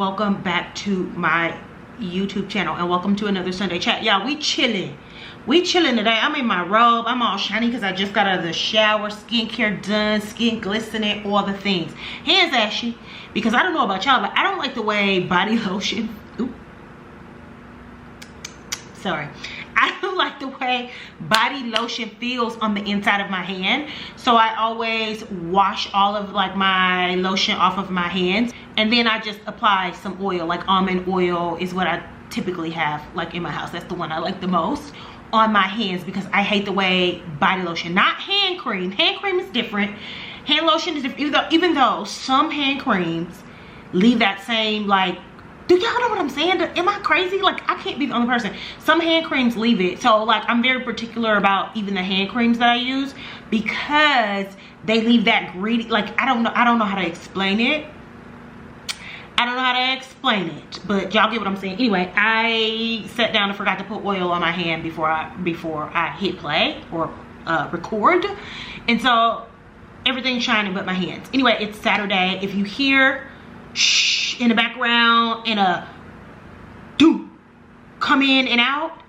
welcome back to my YouTube channel and welcome to another Sunday chat. Y'all, we chilling today. I'm in my robe. I'm all shiny because I just got out of the shower, skincare done, skin glistening, all the things. Hands ashy because I don't know about y'all, but I don't like the way body lotion, I don't like the way body lotion feels on the inside of my hand. So I always wash all of like my lotion off of my hands. And then I just apply some oil, like almond oil is what I typically have like in my house. That's the one I like the most on my hands because I hate the way body lotion, not hand cream. Hand cream is different. Hand lotion is different, even though some hand creams leave that same like, do y'all know what I'm saying? Am I crazy? Like, I can't be the only person. Some hand creams leave it. So like, I'm very particular about even the hand creams that I use because they leave that greedy, like, I don't know how to explain it. But y'all get what I'm saying. Anyway, I sat down and forgot to put oil on my hand before I hit play or record. And so everything's shining but my hands. Anyway, it's Saturday. If you hear shh in the background and a do come in and out,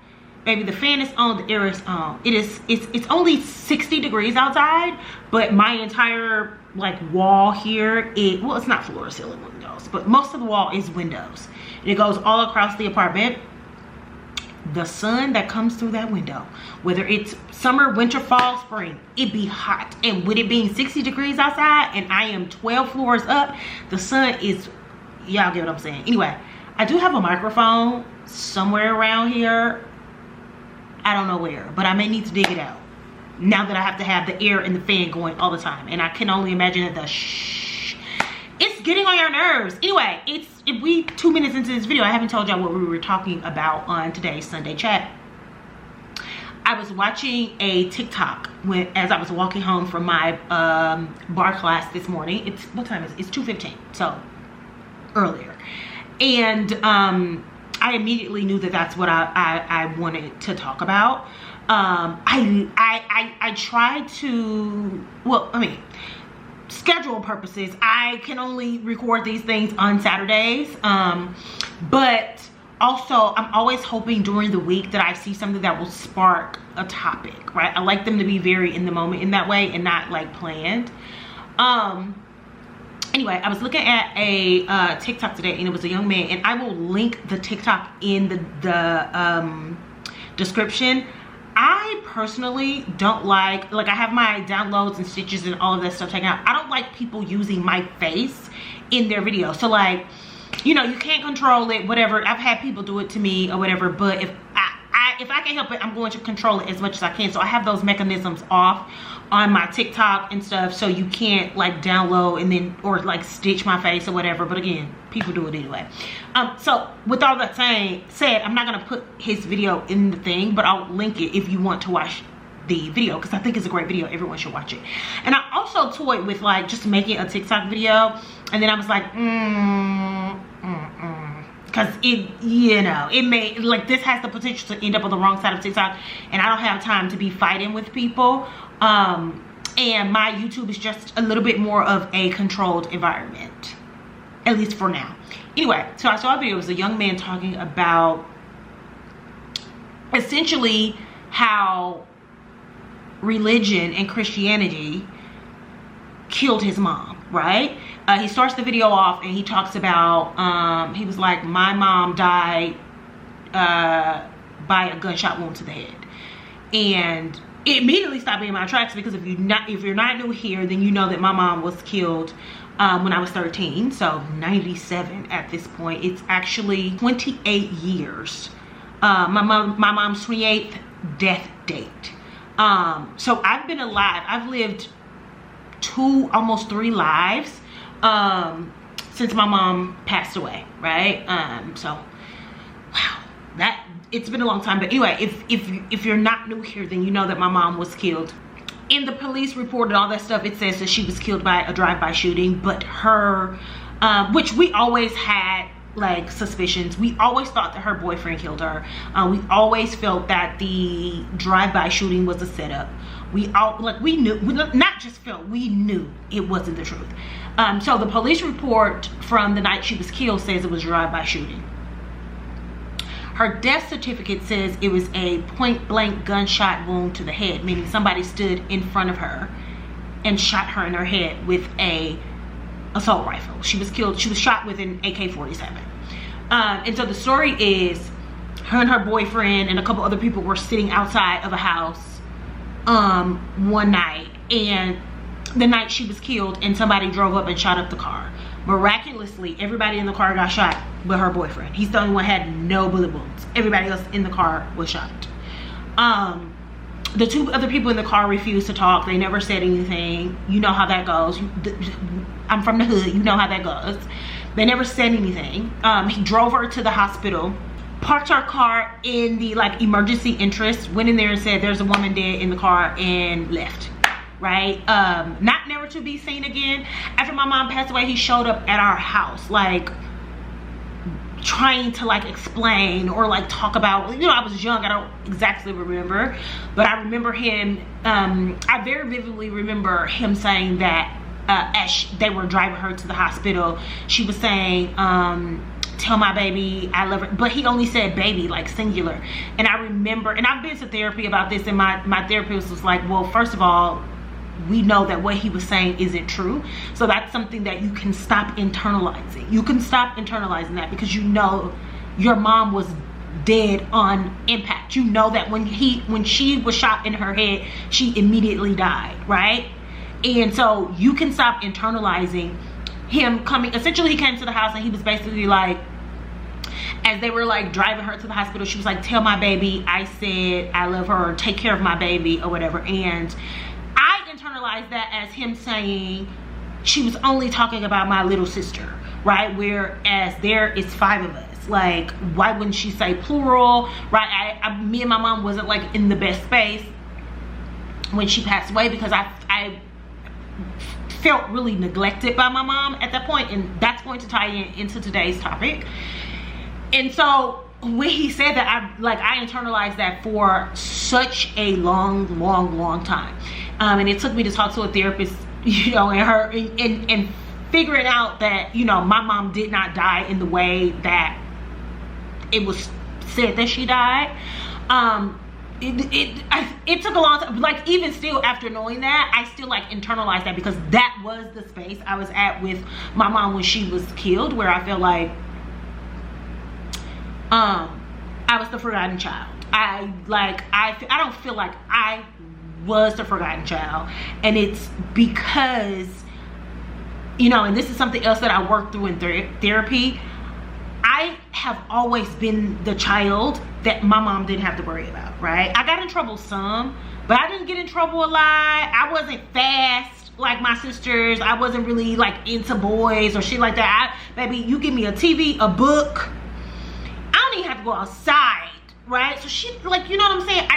baby, the fan is on, the air is on. It's only 60 degrees outside, but my entire like wall here, well, it's not floor to ceiling windows, but most of the wall is windows, and it goes all across the apartment. The sun that comes through that window, whether it's summer, winter, fall, spring, it be hot. And with it being 60 degrees outside and I am 12 floors up, the sun is, y'all get what I'm saying. Anyway, I do have a microphone somewhere around here. I don't know where, but I may need to dig it out now that I have to have the air and the fan going all the time. And I can only imagine that the shh, it's getting on your nerves. Anyway, if we 2 minutes into this video, I haven't told y'all what we were talking about on today's Sunday chat. I was watching a TikTok as I was walking home from my bar class this morning. What time is it? It's 2:15, so earlier. And I immediately knew that that's what I wanted to talk about. I tried to, well, I mean, schedule purposes, I can only record these things on Saturdays, but also I'm always hoping during the week that I see something that will spark a topic, right? I like them to be very in the moment in that way and not like planned. Anyway, I was looking at a TikTok today and it was a young man, and I will link the TikTok in the description. I personally don't like I have my downloads and stitches and all of that stuff taken out. I don't like people using my face in their video. So like, you know, you can't control it, whatever. I've had people do it to me or whatever, but if I can help it, I'm going to control it as much as I can. So I have those mechanisms off on my TikTok and stuff, so you can't like download and then or like stitch my face or whatever. But again, people do it anyway. So with all that said, I'm not gonna put his video in the thing, but I'll link it if you want to watch the video because I think it's a great video. Everyone should watch it. And I also toyed with like just making a TikTok video, and then I was like, because it, you know, it may, like, this has the potential to end up on the wrong side of TikTok, and I don't have time to be fighting with people. And my YouTube is just a little bit more of a controlled environment, at least for now. Anyway, so I saw a video. It was a young man talking about essentially how religion and Christianity killed his mom, right? He starts the video off and he talks about, he was like, my mom died by a gunshot wound to the head. And it immediately stopped me in my tracks because if you're not new here, then you know that my mom was killed when I was 13, so 97 at this point. It's actually 28 years. My mom's 28th death date. So I've been alive. I've lived almost 3 lives since my mom passed away, right? So wow, it's been a long time. But anyway, if you're not new here, then you know that my mom was killed. In the police report and all that stuff, it says that she was killed by a drive-by shooting, but her which we always had like suspicions. We always thought that her boyfriend killed her. We always felt that the drive-by shooting was a setup. we knew, not just felt, we knew it wasn't the truth. So the police report from the night she was killed says it was a drive-by shooting. Her death certificate says it was a point-blank gunshot wound to the head, meaning somebody stood in front of her and shot her in her head with a assault rifle. She was killed, she was shot with an AK-47. And so the story is her and her boyfriend and a couple other people were sitting outside of a house one night, and the night she was killed, and somebody drove up and shot up the car. Miraculously, everybody in the car got shot but her boyfriend. He's the only one who had no bullet wounds. Everybody else in the car was shot. The two other people in the car refused to talk. They never said anything. You know how that goes. I'm from the hood. You know how that goes. They never said anything. He drove her to the hospital, parked her car in the emergency entrance, went in there and said there's a woman dead in the car, and left. Right? Not never to be seen again. After my mom passed away, he showed up at our house, trying to explain or talk about, I was young, I don't exactly remember, but I remember him, I very vividly remember him saying that as they were driving her to the hospital, she was saying, tell my baby I love her, but he only said baby, singular. And I remember, and I've been to therapy about this, and my therapist was like, well, first of all, we know that what he was saying isn't true, so that's something that you can stop internalizing. You can stop internalizing that, because you know your mom was dead on impact. You know that when she was shot in her head, she immediately died, right? And so you can stop internalizing him coming. Essentially, he came to the house and he was basically as they were driving her to the hospital, she was like, tell my baby I said I love her, or take care of my baby, or whatever. And I internalized that as him saying she was only talking about my little sister, right? Whereas there is 5 of us. Why wouldn't she say plural, right? Me and my mom wasn't in the best space when she passed away, because I felt really neglected by my mom at that point, and that's going to tie into today's topic. And so when he said that, I internalized that for such a long time. And it took me to talk to a therapist, and figuring out that, my mom did not die in the way that it was said that she died. It took a long time, even still after knowing that, I still internalized that, because that was the space I was at with my mom when she was killed, where I felt I was the forgotten child. I don't feel like I was the forgotten child, and it's because, and this is something else that I worked through in therapy. I have always been the child that my mom didn't have to worry about, right? I got in trouble some, but I didn't get in trouble a lot. I wasn't fast like my sisters. I wasn't really into boys or shit like that. Baby, you give me a TV, a book, I don't even have to go outside, right? So she, you know what I'm saying?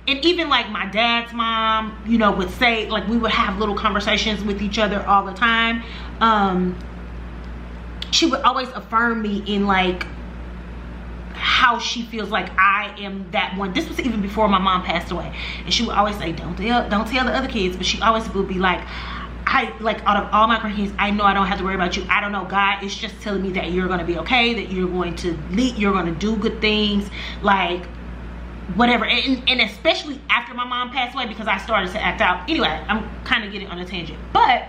And even my dad's mom, would say, we would have little conversations with each other all the time. She would always affirm me in how she feels like I am that one. This was even before my mom passed away, and she would always say, don't tell the other kids, but she always would be out of all my grandkids, I know I don't have to worry about you. I don't know, God is just telling me that you're going to be okay, that you're going to lead, you're going to do good things, whatever. And especially after my mom passed away, because I started to act out. Anyway, I'm kind of getting on a tangent, but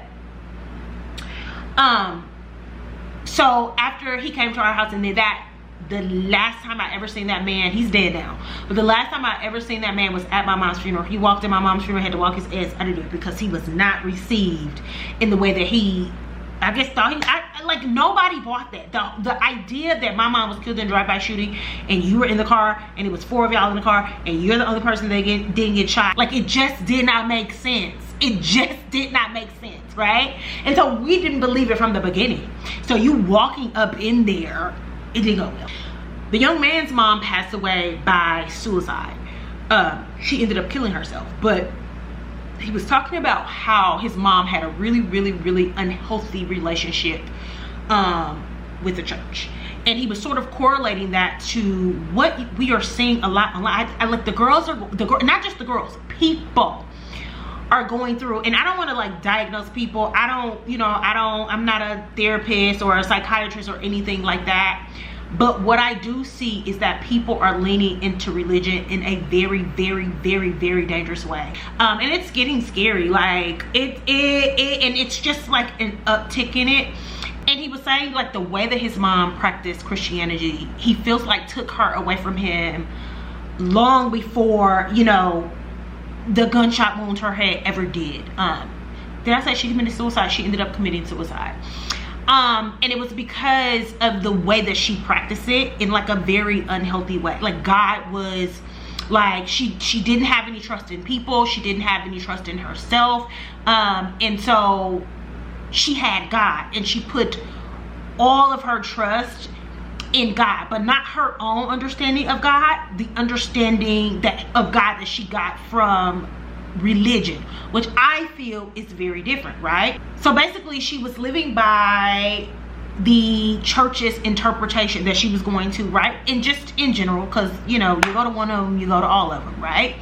so after he came to our house, and then the last time I ever seen that man, he's dead now, but the last time I ever seen that man was at my mom's funeral. He walked in my mom's funeral, had to walk his ass out of there, because he was not received in the way that he, I guess, thought nobody bought that. The idea that my mom was killed in a drive-by shooting, and you were in the car, and it was 4 of y'all in the car, and you're the only person that didn't get shot. It just did not make sense. It just did not make sense, right? And so we didn't believe it from the beginning. So you walking up in there, it didn't go well. The young man's mom passed away by suicide. She ended up killing herself, but he was talking about how his mom had a really unhealthy relationship with the church, and he was sort of correlating that to what we are seeing a lot online. The girls are not just the girls, people are going through, and I don't want to like diagnose people. I'm not a therapist or a psychiatrist or anything like that. But what I do see is that people are leaning into religion in a very, very, very, very dangerous way. And it's getting scary. Like and it's just like an uptick in it. And he was saying like the way that his mom practiced Christianity, he feels like took her away from him long before, you know, the gunshot wound to her head ever did. Did I say she committed suicide? She ended up committing suicide. And it was because of the way that she practiced it in like a very unhealthy way. Like God was like, she didn't have any trust in people. She didn't have any trust in herself. And so she had God, and she put all of her trust in God, but not her own understanding of God, the understanding of God that she got from religion, which I feel is very different, right? So basically she was living by the church's interpretation that she was going to, right? And just in general, because you know, you go to one of them, you go to all of them, right?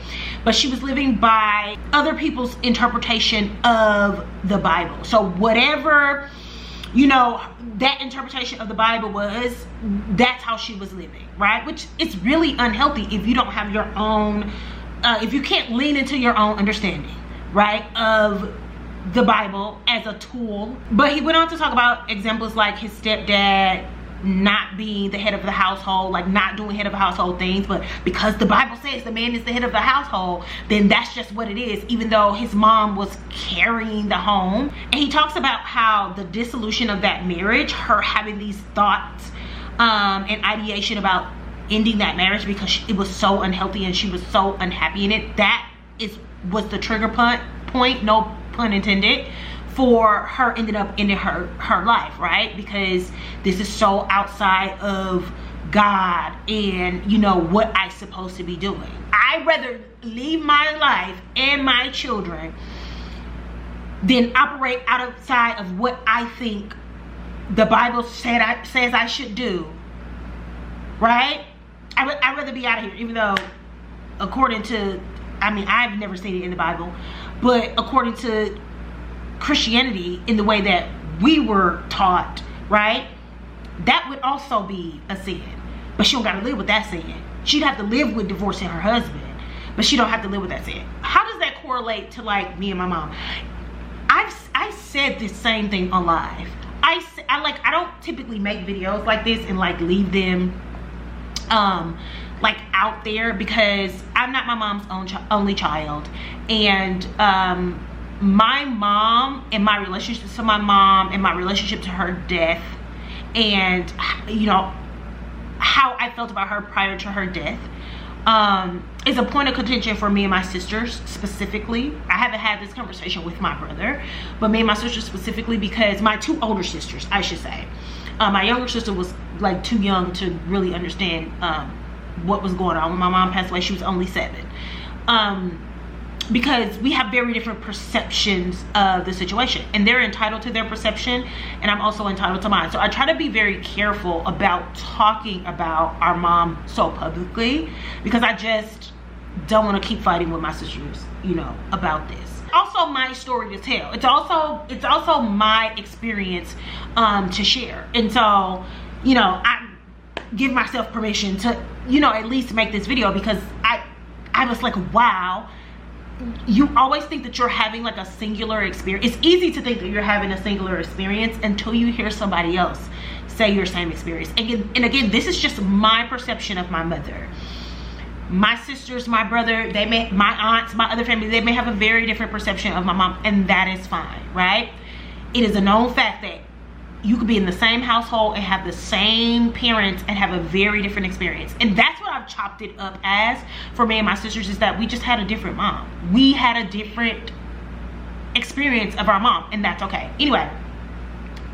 But she was living by other people's interpretation of the Bible. So whatever, you know, that interpretation of the Bible was, that's how she was living, right? Which is really unhealthy if you don't have your own if you can't lean into your own understanding, right, of the Bible as a tool. But he went on to talk about examples like his stepdad not being the head of the household, like not doing head of the household things, but because the Bible says the man is the head of the household, then that's just what it is, even though his mom was carrying the home. And he talks about how the dissolution of that marriage, her having these thoughts and ideation about ending that marriage because it was so unhealthy and she was so unhappy in it, was the trigger point, no pun intended, for her ended up ending her life, right? Because this is so outside of God and, you know, what I'm supposed to be doing. I'd rather leave my life and my children than operate outside of what I think the Bible says I should do, right? I'd rather be out of here, even though according to, I mean, I've never seen it in the Bible, but according to Christianity, in the way that we were taught, right, that would also be a sin. But she don't got to live with that sin. She'd have to live with divorcing her husband, but she don't have to live with that sin. How does that correlate to like me and my mom? I said this same thing on live. I don't typically make videos like this and like leave them like out there, because I'm not my mom's only child, and my mom and my relationship to my mom and my relationship to her death, and you know how I felt about her prior to her death, is a point of contention for me and my sisters specifically. I haven't had this conversation with my brother, but me and my sisters specifically, because my two older sisters, I should say, my younger sister was like too young to really understand what was going on. When my mom passed away, she was only 7. Because we have very different perceptions of the situation, and they're entitled to their perception, and I'm also entitled to mine. So I try to be very careful about talking about our mom so publicly, because I just don't want to keep fighting with my sisters, you know, about this. Also my story to tell. It's also my experience to share. And so, you know, I give myself permission to, you know, at least make this video, because I was like, wow, you always think that you're having like a singular experience. It's easy to think that you're having a singular experience until you hear somebody else say your same experience. And again, this is just my perception of my mother. My sisters, my brother, my aunts, my other family, they may have a very different perception of my mom, and that is fine, right? It is a known fact that you could be in the same household and have the same parents and have a very different experience. And that's what I've chopped it up as for me and my sisters, is that we just had a different mom. We had a different experience of our mom, and that's okay. Anyway,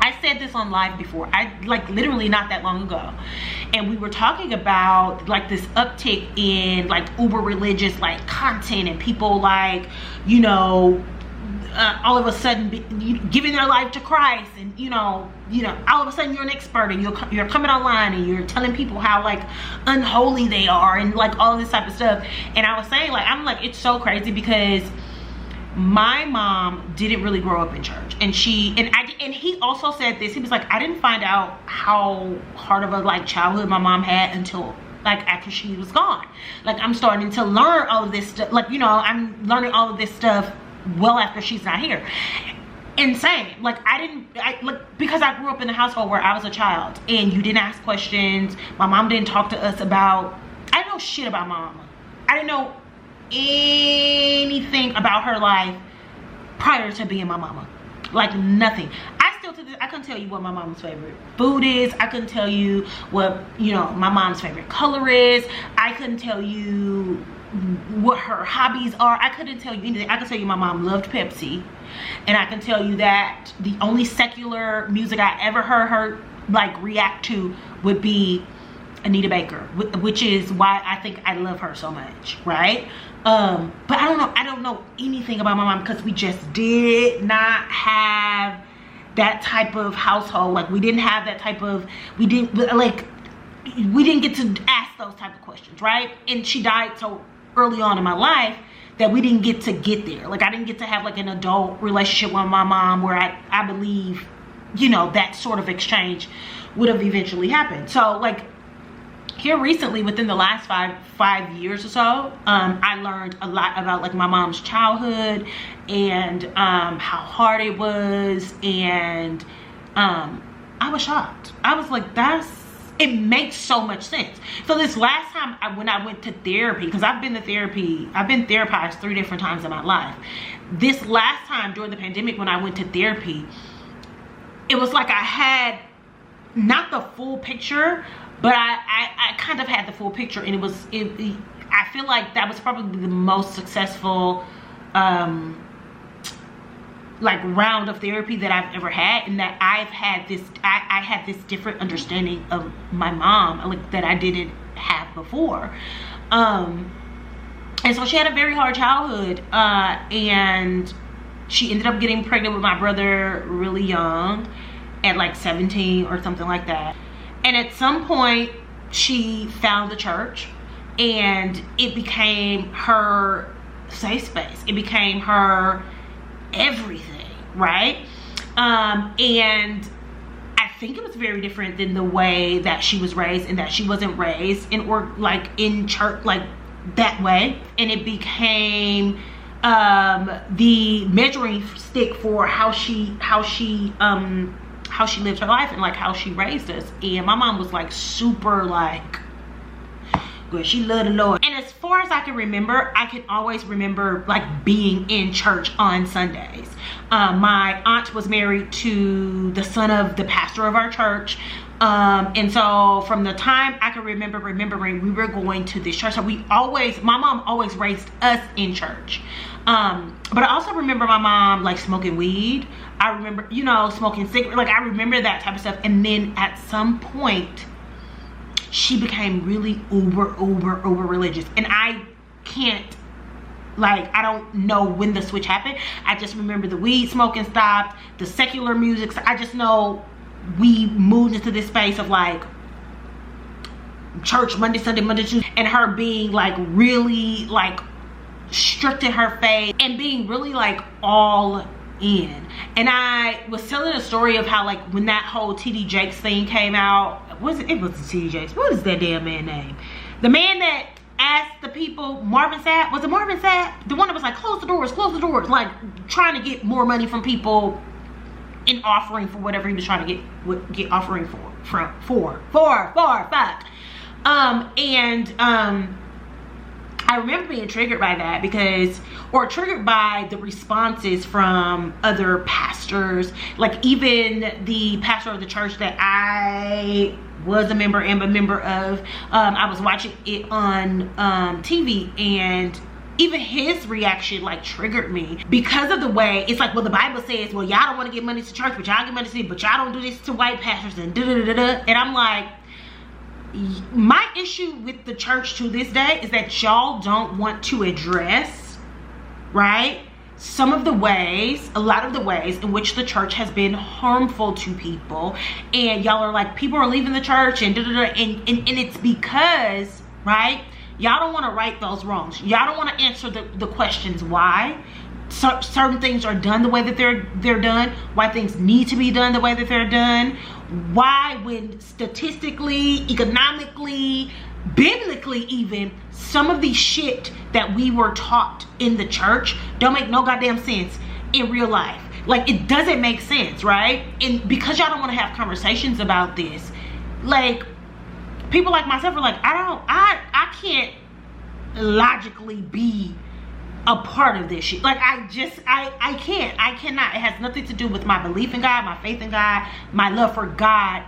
I said this on live before, like literally not that long ago, and we were talking about like this uptick in like uber religious like content, and people like, you know, all of a sudden giving their life to Christ, and you know all of a sudden you're an expert, and you're coming online and you're telling people how like unholy they are, and like all this type of stuff. And I was saying, like, I'm like, it's so crazy, because my mom didn't really grow up in church, and he also said this. He was like, I didn't find out how hard of a like childhood my mom had until like after she was gone. Like, I'm starting to learn all of this stuff, like, you know, I'm learning all of this stuff well after she's not here. Insane. Like, because I grew up in a household where I was a child and you didn't ask questions. My mom didn't talk to us about, I didn't know shit about my mama. I didn't know anything about her life prior to being my mama. Like, nothing. I couldn't tell you what my mom's favorite food is. I couldn't tell you what, you know, my mom's favorite color is. I couldn't tell you what her hobbies are. I couldn't tell you anything. I could tell you my mom loved Pepsi, and I can tell you that the only secular music I ever heard her like react to would be Anita Baker, which is why I think I love her so much, right? But I don't know anything about my mom, because we just did not have that type of household. Like, we didn't have that type of, we didn't get to ask those type of questions, right? And she died so early on in my life that we didn't get there. Like, I didn't get to have like an adult relationship with my mom where I believe, you know, that sort of exchange would have eventually happened. So like, here recently, within the last five years or so, I learned a lot about like my mom's childhood and how hard it was, and I was shocked. I was like, it makes so much sense. So this last time when I went to therapy, because I've been therapized 3 different times in my life. This last time during the pandemic when I went to therapy, it was like I had not the full picture, but I kind of had the full picture, and I feel like that was probably the most successful like round of therapy that I've ever had, and that I had this different understanding of my mom, like, that I didn't have before. And so she had a very hard childhood, and she ended up getting pregnant with my brother really young, at like 17 or something like that. And at some point she found the church, and it became her safe space. It became her everything, right? And I think it was very different than the way that she was raised, and that she wasn't raised in church like that way. And it became the measuring stick for how she lived her life, and like how she raised us. And my mom was like super like good. She loved the Lord. And as far as I can remember, I can always remember like being in church on Sundays. My aunt was married to the son of the pastor of our church. And so from the time I can remember remembering, we were going to this church. So my mom always raised us in church. But I also remember my mom like smoking weed. I remember, you know, smoking cigarettes. Like, I remember that type of stuff. And then at some point she became really uber religious, and I don't know when the switch happened. I just remember the weed smoking stopped, the secular music. I just know we moved into this space of like church Monday, Sunday, Monday, Tuesday, and her being like really like strict in her faith and being really like all in. And I was telling a story of how like when that whole TD Jakes thing came out, it wasn't TD Jakes, what is that damn man name? The man that asked the people, Marvin Sapp, was it Marvin Sapp? The one that was like, close the doors, like trying to get more money from people in offering for whatever he was trying to get offering for. I remember being triggered by that triggered by the responses from other pastors. Like, even the pastor of the church that I was a member of, I was watching it on TV, and even his reaction like triggered me because of the way it's like, well, the Bible says, well, y'all don't want to give money to church, but y'all give money to, but y'all don't do this to white pastors, and and I'm like, my issue with the church to this day is that y'all don't want to address, right, a lot of the ways in which the church has been harmful to people. And y'all are like, people are leaving the church, and and it's because, right, y'all don't want to right those wrongs. Y'all don't want to answer the questions why. certain things are done the way that they're done, why things need to be done the way that they're done, why when statistically, economically, biblically even, some of the shit that we were taught in the church don't make no goddamn sense in real life. Like, it doesn't make sense, right? And because y'all don't want to have conversations about this, like, people like myself are like, I can't logically be a part of this shit. Like, I cannot. It has nothing to do with my belief in God, my faith in God, my love for God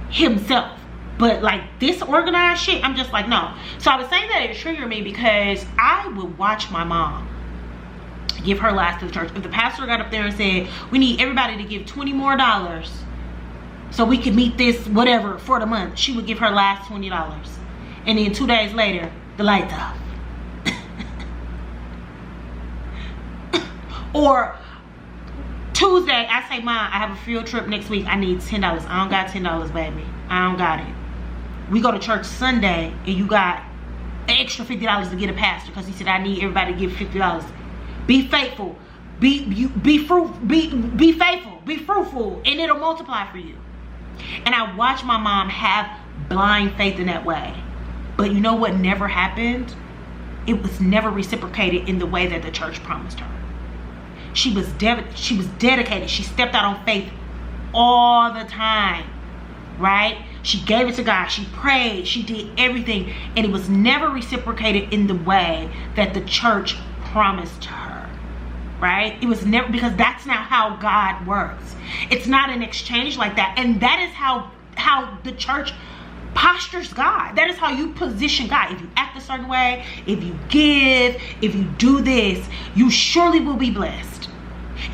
himself. But like this organized shit, I'm just like, no. So I was saying that it triggered me because I would watch my mom give her last to the church. If the pastor got up there and said, we need everybody to give $20 more so we could meet this whatever for the month, she would give her last $20. And then 2 days later, the lights off. Or Tuesday, I say, Mom, I have a field trip next week. I need $10. I don't got $10, baby. I don't got it. We go to church Sunday and you got an extra $50 to get a pastor because he said, I need everybody to give $50. Be faithful. Be faithful. Be fruitful, and it'll multiply for you. And I watched my mom have blind faith in that way. But you know what never happened? It was never reciprocated in the way that the church promised her. She was dedicated. She stepped out on faith all the time, right? She gave it to God. She prayed. She did everything. And it was never reciprocated in the way that the church promised her, right? It was never, because that's not how God works. It's not an exchange like that. And that is how the church postures God. That is how you position God. If you act a certain way, if you give, if you do this, you surely will be blessed.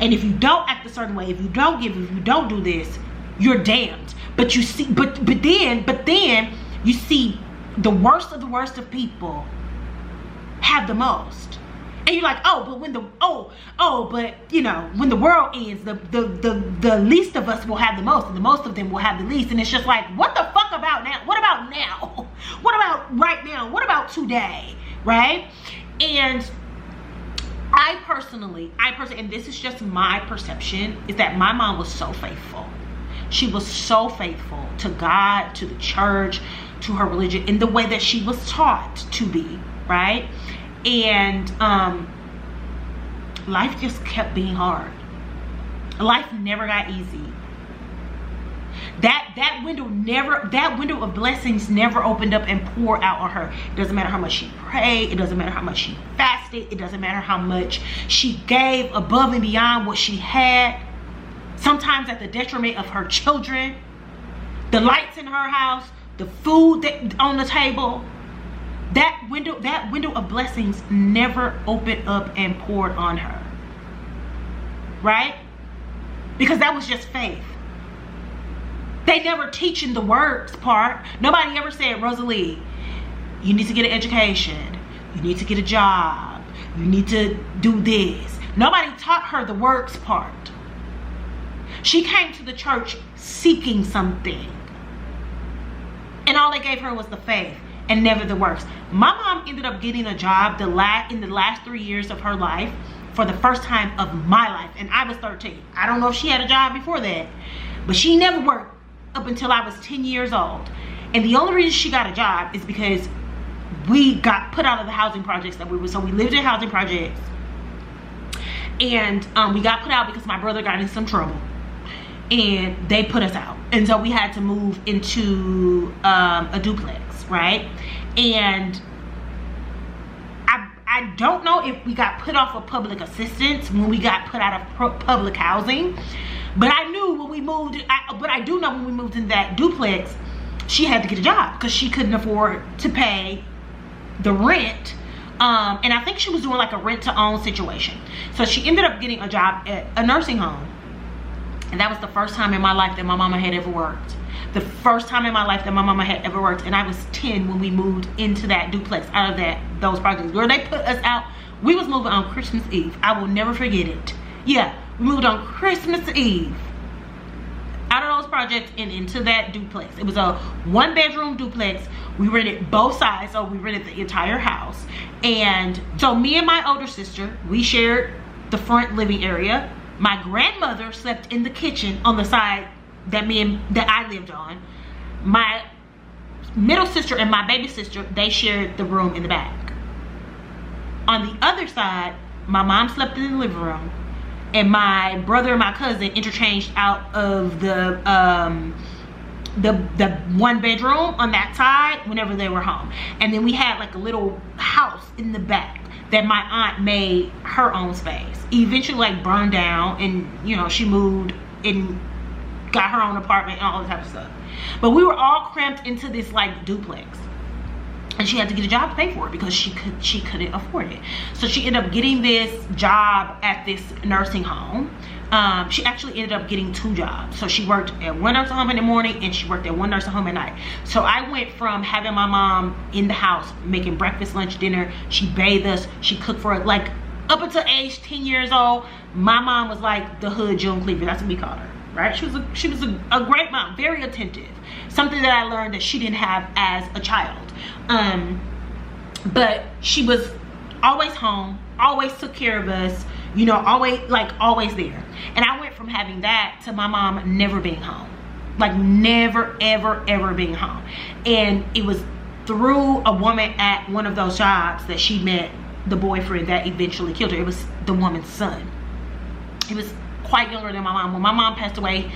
And if you don't act a certain way, if you don't give, if you don't do this, you're damned. But you see, but then you see the worst of people have the most. And you're like, oh, but when but you know, when the world ends, the least of us will have the most, and the most of them will have the least. And it's just like, what the fuck about now? What about now? What about right now? What about today? Right? And I personally, and this is just my perception, is that my mom was so faithful. She was so faithful to God, to the church, to her religion, in the way that she was taught to be, right? And life just kept being hard. Life never got easy. That window of blessings never opened up and poured out on her. It doesn't matter how much she prayed. It doesn't matter how much she fasted. It doesn't matter how much she gave above and beyond what she had. Sometimes at the detriment of her children, the lights in her house, the food that on the table. That window of blessings never opened up and poured on her, right? Because that was just faith. They never teaching the works part. Nobody ever said, Rosalie, you need to get an education. You need to get a job. You need to do this. Nobody taught her the works part. She came to the church seeking something. And all they gave her was the faith and never the works. My mom ended up getting a job in the last 3 years of her life for the first time of my life. And I was 13. I don't know if she had a job before that, but she never worked up until I was 10 years old. And the only reason she got a job is because we got put out of the housing projects that we were. So we lived in housing projects. And we got put out because my brother got in some trouble. And they put us out. And so we had to move into a duplex, right? And I don't know if we got put off of public assistance when we got put out of public housing. But I knew when we moved, but I do know when we moved in that duplex, she had to get a job because she couldn't afford to pay the rent. And I think she was doing like a rent to own situation. So she ended up getting a job at a nursing home. And that was the first time in my life that my mama had ever worked. The first time in my life that my mama had ever worked. And I was 10 when we moved into that duplex out of those projects. Where they put us out, we was moving on Christmas Eve. I will never forget it. Yeah, we moved on Christmas Eve out of those projects. project and into that duplex. It was a 1-bedroom duplex. We rented both sides, so we rented the entire house. And so me and my older sister, we shared the front living area. My grandmother slept in the kitchen on the side that I lived on. My middle sister and my baby sister, they shared the room in the back. On the other side, my mom slept in the living room, and my brother and my cousin interchanged out of the 1-bedroom on that side whenever they were home. And then we had like a little house in the back that my aunt made her own space. Eventually like burned down, and you know, she moved and got her own apartment and all that type of stuff. But we were all cramped into this like duplex, and she had to get a job to pay for it because she couldn't afford it. So she ended up getting this job at this nursing home. She actually ended up getting 2 jobs. So she worked at one nursing home in the morning, and she worked at one nursing home at night. So I went from having my mom in the house making breakfast, lunch, dinner. She bathed us, she cooked for it. Like up until age 10 years old, my mom was like the hood June Cleaver. That's what we called her, right? She was a great mom, very attentive. Something that I learned that she didn't have as a child. But she was always home, always took care of us, you know, always there. And I went from having that to my mom never being home, like never ever being home. And it was through a woman at one of those jobs that she met the boyfriend that eventually killed her. It was the woman's son. He was quite younger than my mom. When my mom passed away,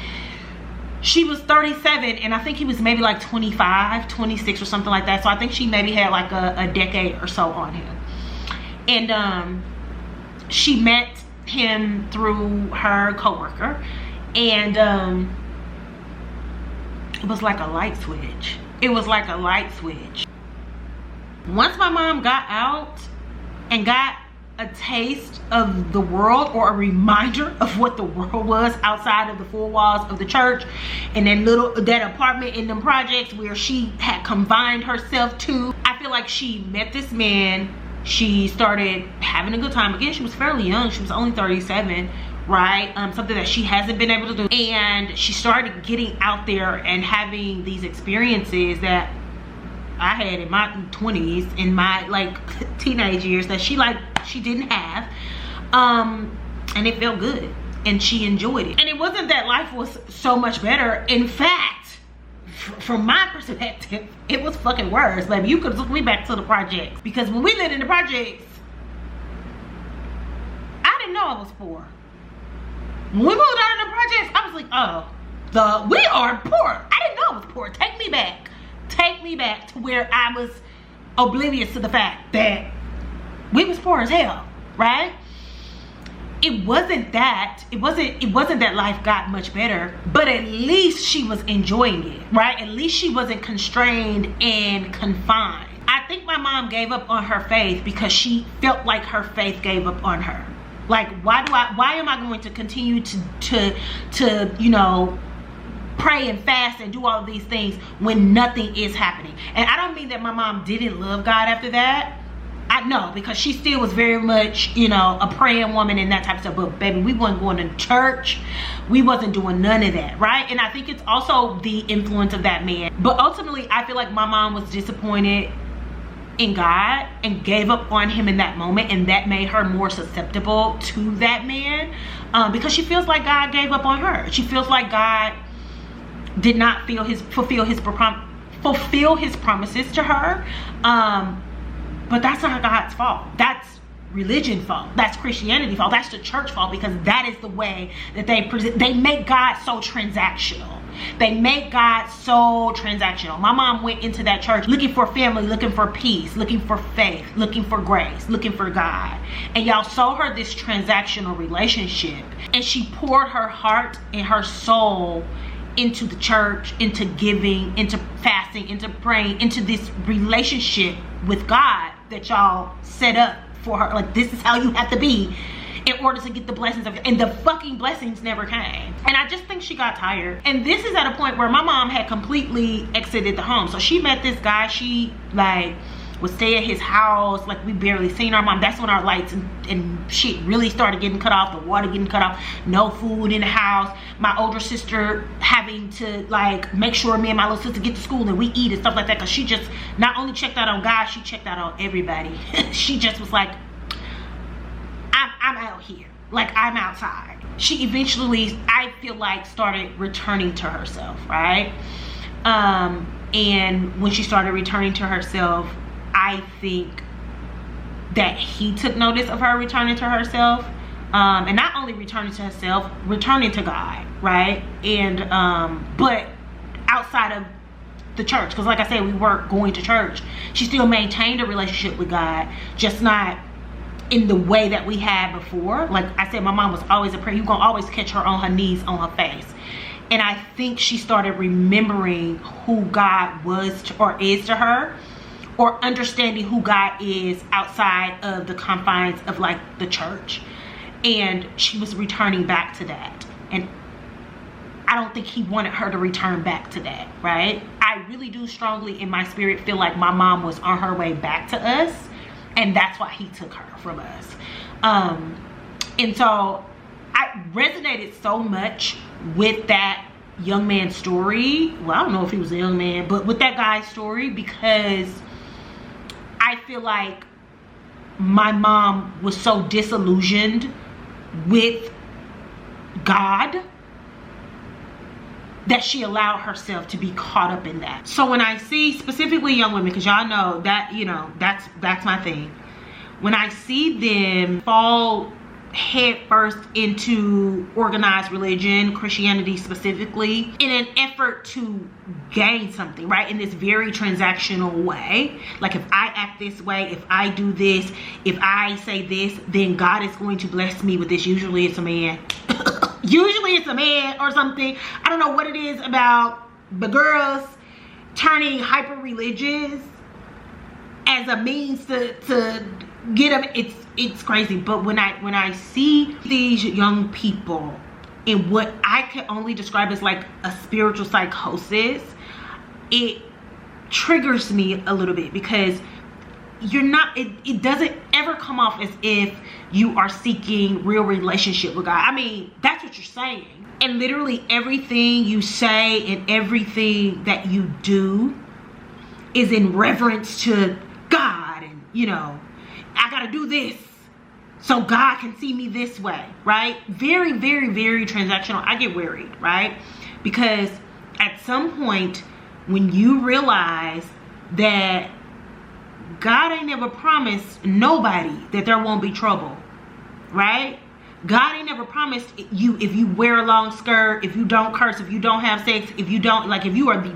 she was 37, and I think he was maybe like 25, 26 or something like that. So I think she maybe had like a decade or so on him. And she met him through her coworker, and it was like a light switch. It was like a light switch. Once my mom got out and got a taste of the world, or a reminder of what the world was outside of the 4 walls of the church and that apartment in them projects where she had confined herself to, I feel like she met this man. She started having a good time. Again, she was fairly young. She was only 37, right? Something that she hasn't been able to do. And she started getting out there and having these experiences that I had in my 20s, in my like teenage years, that she didn't have. And it felt good, and she enjoyed it. And it wasn't that life was so much better. In fact, from my perspective, it was fucking worse. Like, you could look me back to the projects, because when we lived in the projects, I didn't know I was poor. When we moved out of the projects, I was like, oh, we are poor. I didn't know I was poor. Take me back to where I was oblivious to the fact that we was poor as hell, right? It wasn't that life got much better, but at least she was enjoying it, right? At least she wasn't constrained and confined. I think my mom gave up on her faith because she felt like her faith gave up on her. Like, why am I going to continue to you know, pray and fast and do all of these things when nothing is happening? And I don't mean that my mom didn't love God after that. I know, because she still was very much, you know, a praying woman and that type of stuff. But baby, we wasn't going to church. We wasn't doing none of that, right? And I think it's also the influence of that man. But ultimately, I feel like my mom was disappointed in God and gave up on him in that moment, and that made her more susceptible to that man, because she feels like God gave up on her. She feels like God did not fulfill his promises to her. But that's not God's fault. That's religion fault. That's Christianity fault. That's the church fault, because that is the way that they make God so transactional. They make God so transactional. My mom went into that church looking for family, looking for peace, looking for faith, looking for grace, looking for God. And y'all sold her this transactional relationship, and she poured her heart and her soul into the church, into giving, into fasting, into praying, into this relationship with God that y'all set up for her. Like, this is how you have to be in order to get the blessings of it. And the fucking blessings never came. And I just think she got tired. And this is at a point where my mom had completely exited the home. So she met this guy. She like would stay at his house. Like, we barely seen our mom. That's when our lights and shit really started getting cut off, the water getting cut off, no food in the house, my older sister having to like make sure me and my little sister get to school and we eat and stuff like that, because she just not only checked out on God, she checked out on everybody. She just was like, I'm out here, like I'm outside. She eventually, I feel like, started returning to herself, right? And when she started returning to herself, I think that he took notice of her returning to herself, and not only returning to herself, returning to God, right? And but outside of the church, because like I said, we weren't going to church. She still maintained a relationship with God, just not in the way that we had before. Like I said, my mom was always a prayer. You're gonna always catch her on her knees, on her face. And I think she started remembering who God was to, or is to her, or understanding who God is outside of the confines of like the church. And she was returning back to that. And I don't think he wanted her to return back to that, right? I really do strongly in my spirit feel like my mom was on her way back to us, and that's why he took her from us. And so I resonated so much with that young man's story. Well, I don't know if he was a young man, but with that guy's story, because I feel like my mom was so disillusioned with God that she allowed herself to be caught up in that. So when I see specifically young women, because y'all know that, you know, that's my thing. When I see them fall head first into organized religion, Christianity specifically, in an effort to gain something, right? In this very transactional way. Like, if I act this way, if I do this, if I say this, then God is going to bless me with this. Usually it's a man. Usually it's a man or something. I don't know what it is about the girls turning hyper religious as a means to get them. It's crazy. But when I see these young people in what I can only describe as like a spiritual psychosis, it triggers me a little bit, because you're not, it doesn't ever come off as if you are seeking real relationship with God. I mean, that's what you're saying. And literally everything you say and everything that you do is in reverence to God. And, you know, I gotta do this so God can see me this way, right? Very, very, very transactional. I get worried, right? Because at some point when you realize that God ain't never promised nobody that there won't be trouble, right? God ain't never promised you, if you wear a long skirt, if you don't curse, if you don't have sex, if you don't, like, if you are the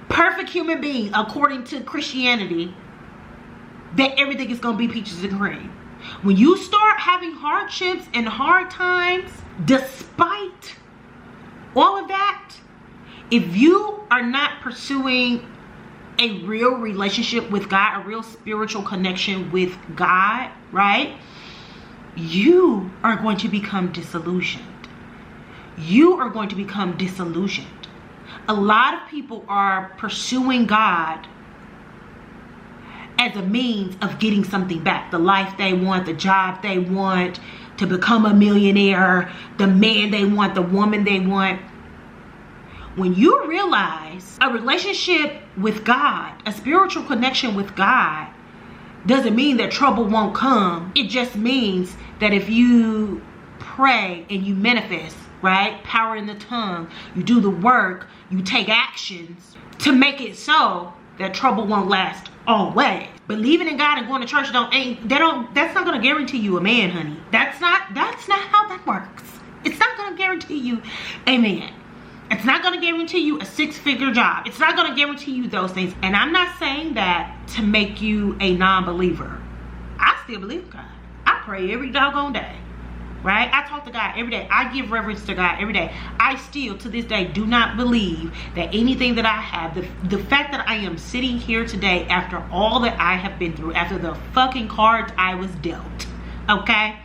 perfect human being according to Christianity, that everything is gonna be peaches and cream. When you start having hardships and hard times, despite all of that, if you are not pursuing a real relationship with God, a real spiritual connection with God, right? You are going to become disillusioned. You are going to become disillusioned. A lot of people are pursuing God as a means of getting something back. The life they want, the job they want, to become a millionaire, the man they want, the woman they want. When you realize a relationship with God, a spiritual connection with God, doesn't mean that trouble won't come. It just means that if you pray and you manifest, right? Power in the tongue, you do the work, you take actions to make it so that trouble won't last always. Believing in God and going to church that's not gonna guarantee you a man, honey. That's not how that works. It's not gonna guarantee you a man. It's not going to guarantee you a 6-figure job. It's not going to guarantee you those things. And I'm not saying that to make you a non-believer. I still believe in God. I pray every doggone day, right? I talk to God every day. I give reverence to God every day. I still, to this day, do not believe that anything that I have, the fact that I am sitting here today after all that I have been through, after the fucking cards I was dealt, okay?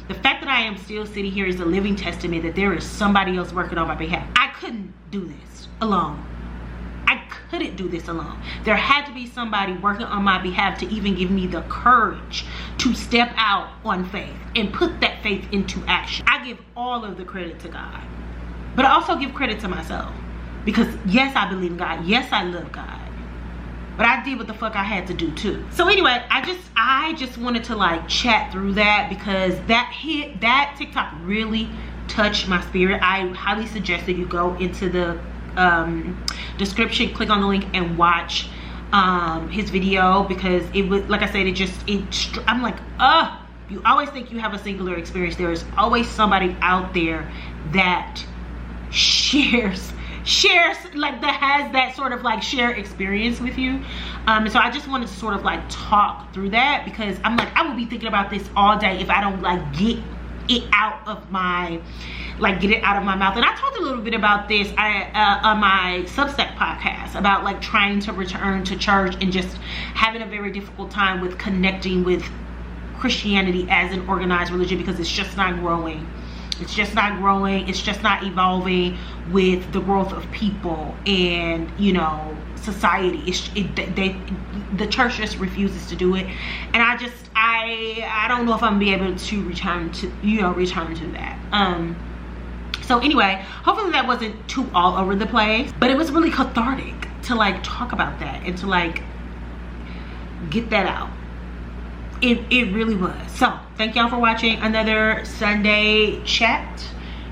The fact that I am still sitting here is a living testament that there is somebody else working on my behalf. I couldn't do this alone. I couldn't do this alone. There had to be somebody working on my behalf to even give me the courage to step out on faith and put that faith into action. I give all of the credit to God, but I also give credit to myself, because yes, I believe in God. Yes, I love God, but I did what the fuck I had to do too. So anyway, I just wanted to like chat through that, because that TikTok really touched my spirit. I highly suggest that you go into the description, click on the link and watch his video, because it was, like I said, I'm like, you always think you have a singular experience. There is always somebody out there that shares like, that has that sort of like shared experience with you. And so I just wanted to sort of like talk through that, because I'm like, I will be thinking about this all day if I don't like get it out of my mouth. And I talked a little bit about this on my Substack podcast, about like trying to return to church and just having a very difficult time with connecting with Christianity as an organized religion, because it's just not growing. It's just not growing. It's just not evolving with the growth of people and, you know, society. The church just refuses to do it. And I don't know if I'm gonna be able to return to that. So anyway, hopefully that wasn't too all over the place, but it was really cathartic to like talk about that and to like get that out. It really was. So thank y'all for watching another Sunday chat,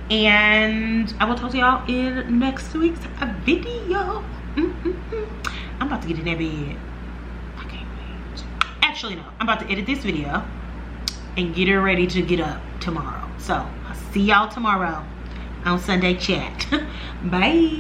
and I will talk to y'all in next week's video. I'm about to get in that bed. I can't wait. Actually, no, I'm about to edit this video and get her ready to get up tomorrow. So I'll see y'all tomorrow on Sunday chat. Bye.